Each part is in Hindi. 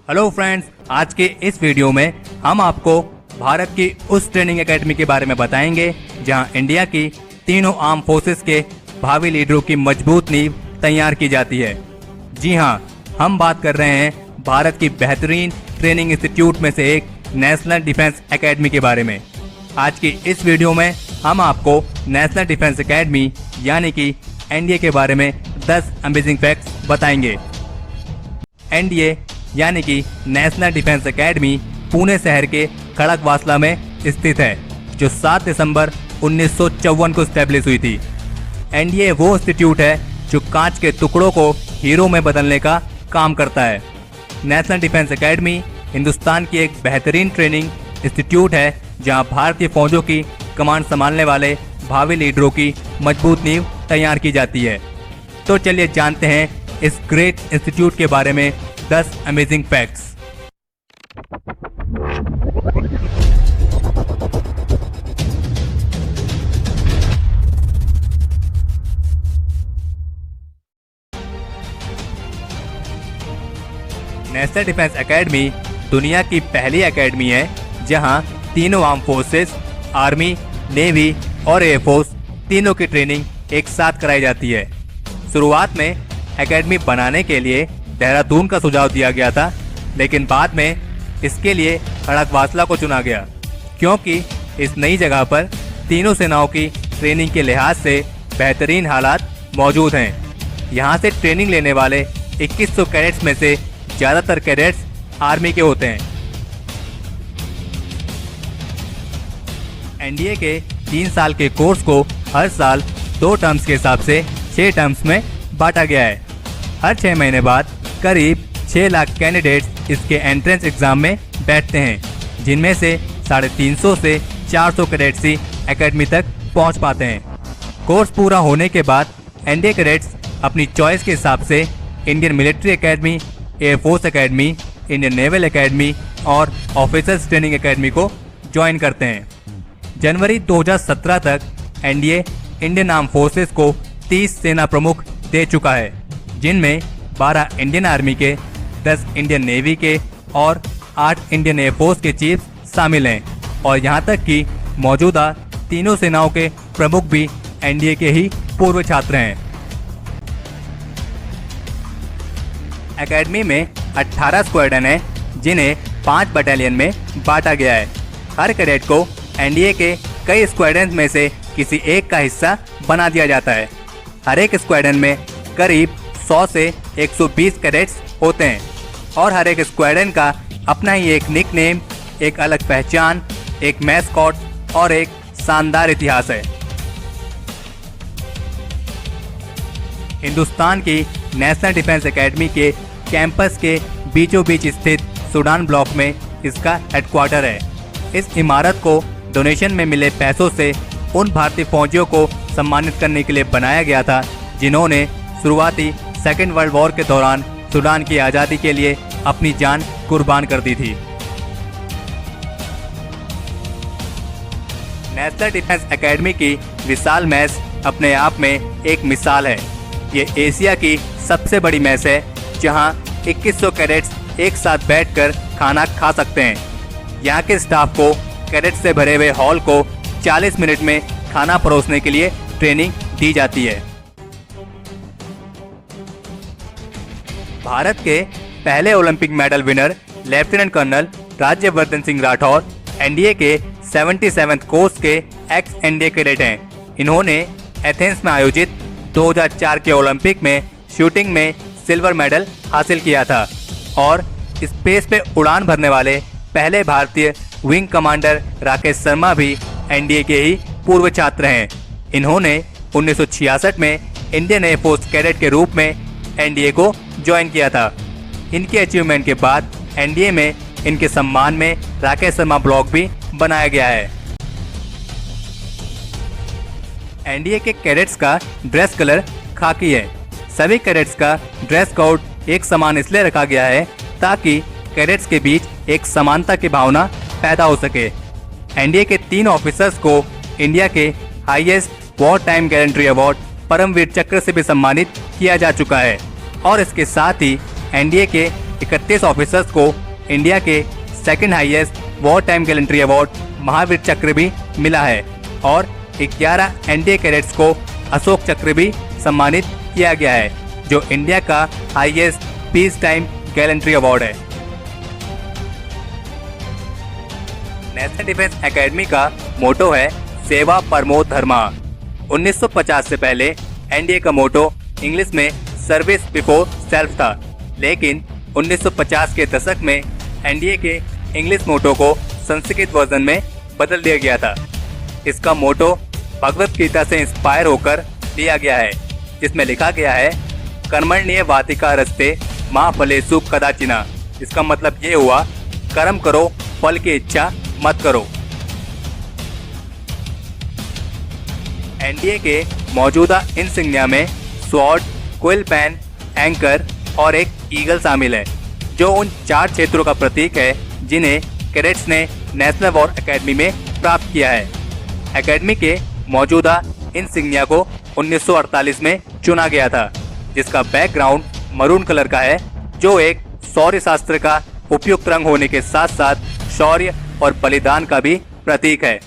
हेलो फ्रेंड्स, आज के इस वीडियो में हम आपको भारत की उस ट्रेनिंग एकेडमी के बारे में बताएंगे जहां इंडिया की तीनों आर्म फोर्सेस के भावी लीडरों की मजबूत नींव तैयार की जाती है। जी हां, हम बात कर रहे हैं भारत की बेहतरीन ट्रेनिंग इंस्टीट्यूट में से एक नेशनल डिफेंस एकेडमी के बारे में। आज की इस वीडियो में हम आपको नेशनल डिफेंस एकेडमी यानी कि एनडीए के बारे में 10 अमेजिंग फैक्ट्स बताएंगे। एनडीए यानी कि नेशनल डिफेंस एकेडमी पुणे शहर के खड़गवासला में स्थित है, जो 7 दिसंबर 1954 को स्टैब्लिश हुई थी। एनडीए वो इंस्टीट्यूट है जो कांच के टुकड़ों को हीरो में बदलने का काम करता है। नेशनल डिफेंस एकेडमी हिंदुस्तान की एक बेहतरीन ट्रेनिंग इंस्टीट्यूट है जहां भारतीय फौजों की कमांड संभालने वाले भावी लीडरों की मजबूत नींव तैयार की जाती है। तो चलिए जानते हैं इस ग्रेट इंस्टीट्यूट के बारे में 10 amazing facts. National defence academy दुनिया की पहली एकेडमी है जहां तीनों आर्म फोर्सेस, आर्मी, नेवी और एयरफोर्स तीनों की ट्रेनिंग एक साथ कराई जाती है। शुरुआत में एकेडमी बनाने के लिए देहरादून का सुझाव दिया गया था, लेकिन बाद में इसके लिए खड़गवासला को चुना गया क्योंकि इस नई जगह पर तीनों सेनाओं की ट्रेनिंग के लिहाज से बेहतरीन हालात मौजूद हैं। यहाँ से ट्रेनिंग लेने वाले 2100 कैडेट्स में से ज़्यादातर कैडेट्स आर्मी के होते हैं। एनडीए के 3 साल के कोर्स को हर साल 2 टर्म्स के हिसाब से 6 टर्म्स में बांटा गया है। हर 6 महीने बाद करीब 6 लाख कैंडिडेट्स इसके एंट्रेंस एग्जाम में बैठते हैं, जिनमें से 350 से 400 कैडेट्स ही एकेडमी तक पहुंच पाते हैं। कोर्स पूरा होने के बाद एनडीए कैडेट्स अपनी चॉइस के हिसाब से Indian military academy, air force academy, Indian naval academy और ऑफिसर्स ट्रेनिंग एकेडमी को ज्वाइन करते हैं। जनवरी 2017 तक एनडीए इंडियन आर्म फोर्सेस को 30 सेना प्रमुख दे चुका है, जिनमें 12 इंडियन आर्मी के, 10 इंडियन नेवी के और 8 इंडियन एयरफोर्स के चीफ शामिल हैं। और यहां तक कि मौजूदा तीनों सेनाओं के प्रमुख भी एनडीए के ही पूर्व छात्र हैं। एकेडमी में 18 स्क्वाड्रन हैं, जिन्हें 5 बटालियन में बांटा गया है। हर कैडेट को एनडीए के कई स्क्वाड्रन में से किसी एक का हिस्सा बना दिया जाता है। हर एक स्क्वाड्रन में करीब 100 से 120 कैडेट्स होते हैं और हर एक स्क्वाड्रन का अपना ही एक निकनेम, एक अलग पहचान, एक मैस्कॉट और एक शानदार इतिहास है। हिंदुस्तान की नेशनल डिफेंस एकेडमी के कैंपस के बीचों बीच स्थित सूडान ब्लॉक में इसका हेडक्वार्टर है। इस इमारत को डोनेशन में मिले पैसों से उन भारतीय फौजियों को सम्मानित करने के लिए बनाया गया था जिन्होंने शुरुआती सेकेंड वर्ल्ड वॉर के दौरान सूडान की आज़ादी के लिए अपनी जान कुर्बान कर दी थी। नेशनल डिफेंस एकेडमी की विशाल मैस अपने आप में एक मिसाल है। ये एशिया की सबसे बड़ी मैस है जहां 2100 कैडेट्स एक साथ बैठकर खाना खा सकते हैं। यहाँ के स्टाफ को कैडेट से भरे हुए हॉल को 40 मिनट में खाना परोसने के लिए ट्रेनिंग दी जाती है। भारत के पहले Olympic medal winner lieutenant colonel Rajyavardhan Singh Rathore NDA के 77th कोर्स के एक्स एनडीए कैडेट हैं। इन्होंने एथेंस में आयोजित 2004 के ओलंपिक में शूटिंग में सिल्वर मेडल हासिल किया था और स्पेस पे उड़ान भरने वाले पहले भारतीय विंग कमांडर राकेश शर्मा भी एनडीए के ही पूर्व छात्र हैं। इन्होंने 1966 में इंडियन एयरफोर्स कैडेट के रूप में एनडीए को ज्वाइन किया था। इनके अचीवमेंट के बाद एनडीए में इनके सम्मान में राकेश शर्मा ब्लॉक भी बनाया गया है। एनडीए के कैडेट्स का ड्रेस कलर खाकी है। सभी कैडेट्स का ड्रेस कोड एक समान इसलिए रखा गया है ताकि कैडेट्स के बीच एक समानता की भावना पैदा हो सके। एनडीए के 3 ऑफिसर्स को इंडिया के highest war time gallantry award Paramvir Chakra से भी सम्मानित किया जा चुका है और इसके साथ ही एनडीए के 31 ऑफिसर्स को इंडिया के second highest war time gallantry award Mahavir चक्र भी मिला है और 11 एनडीए कैडेट्स को अशोक चक्र भी सम्मानित किया गया है, जो इंडिया का highest peace time gallantry award है। नेशनल डिफेंस एकेडमी का मोटो है सेवा परमो धर्मा। 1950 से पहले एनडीए का मोटो इंग्लिश में सर्विस बिफोर सेल्फ था, लेकिन 1950 के दशक में एनडीए के इंग्लिश मोटो को संस्कृत वर्जन में बदल दिया गया था। इसका मोटो भगवत गीता से इंस्पायर होकर दिया गया है, जिसमें लिखा गया है कर्मण्य वातिका रस्ते माँ फलेषु कदाचिना। इसका मतलब ये हुआ कर्म करो, फल की इच्छा मत करो। एनडीए के मौजूदा इंसिग्निया में स्वॉर्ड, क्विल पेन, एंकर और एक ईगल शामिल है, जो उन 4 क्षेत्रों का प्रतीक है जिन्हें कैडेट्स ने नेशनल वॉर एकेडमी में प्राप्त किया है। एकेडमी के मौजूदा इंसिग्निया को 1948 में चुना गया था, जिसका बैकग्राउंड मरून कलर का है, जो एक शौर्य शास्त्र का उपयुक्त रंग होने के साथ साथ शौर्य और बलिदान का भी प्रतीक है।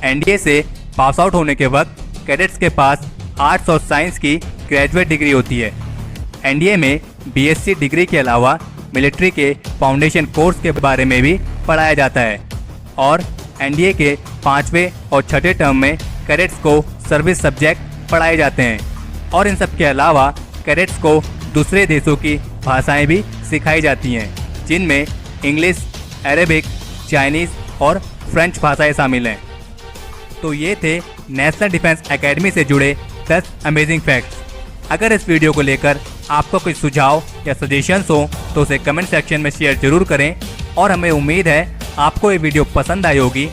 एनडीए से पास आउट होने के वक्त कैडेट्स के पास आर्ट्स और साइंस की ग्रेजुएट डिग्री होती है। एनडीए में बीएससी डिग्री के अलावा मिलिट्री के फाउंडेशन कोर्स के बारे में भी पढ़ाया जाता है और एनडीए के 5वें और 6ठे टर्म में कैडेट्स को सर्विस सब्जेक्ट पढ़ाए जाते हैं और इन सब के अलावा कैडेट्स को दूसरे देशों की भाषाएं भी सिखाई जाती हैं, जिनमें इंग्लिश, अरेबिक, चाइनीज़ और फ्रेंच भाषाएं शामिल हैं। तो ये थे नेशनल डिफेंस एकेडमी से जुड़े 10 अमेजिंग फैक्ट्स। अगर इस वीडियो को लेकर आपको कोई सुझाव या सजेशंस हो तो उसे कमेंट सेक्शन में शेयर जरूर करें और हमें उम्मीद है आपको ये वीडियो पसंद आई होगी।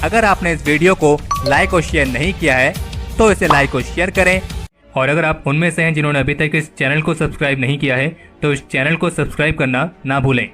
अगर आपने इस वीडियो को लाइक और शेयर नहीं किया है तो इसे लाइक और शेयर करें, और अगर आप उनमें से हैं जिन्होंने अभी तक इस चैनल को सब्सक्राइब नहीं किया है तो इस चैनल को सब्सक्राइब करना ना भूलें।